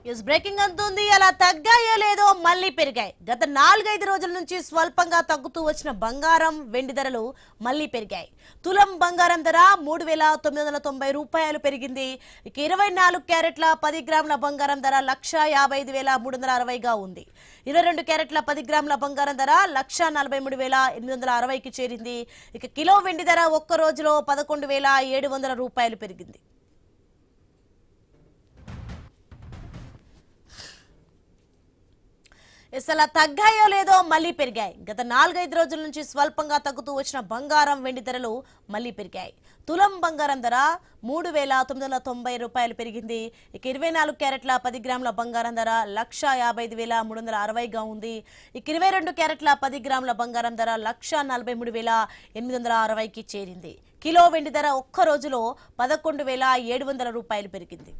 News breaking అంటుంది. అలా తగ్గాయో లేదో మళ్ళీ పెరిగాయి. గత 4-5 రోజుల నుంచి స్వల్పంగా తగ్గుతూ వచ్చిన బంగారం వెండి ధరలు మళ్ళీ పెరిగాయి. తులం బంగారం ధర 3,990 రూపాయలు పెరిగింది. ఇక 24 క్యారెట్ల 10 గ్రాముల బంగారం ధర 1,55,360గా ఉంది. 22 క్యారెట్ల 10 గ్రాముల బంగారం ధర 1,43,860కి చేరింది. ఇక కిలో వెండి ధర ఒక్క రోజులో 11,700 రూపాయలు పెరిగింది. అసలు తగ్గాయో లేదో మళ్ళీ పెరిగాయి. గత 4-5 రోజుల నుంచి స్వల్పంగా తగ్గుతూ వచ్చిన బంగారం వెండి ధరలు మళ్ళీ పెరిగాయి. తులం బంగారం ధర 3,990 రూపాయలు పెరిగింది. ఇక 24 క్యారెట్ల 10 గ్రాముల బంగారం ధర 1,55,360గా ఉంది. ఇక 22 క్యారెట్ల 10 గ్రాముల బంగారం ధర 1,43,860కి చేరింది. కిలో వెండి ధర ఒక్క రోజులో 11,700 రూపాయలు పెరిగింది.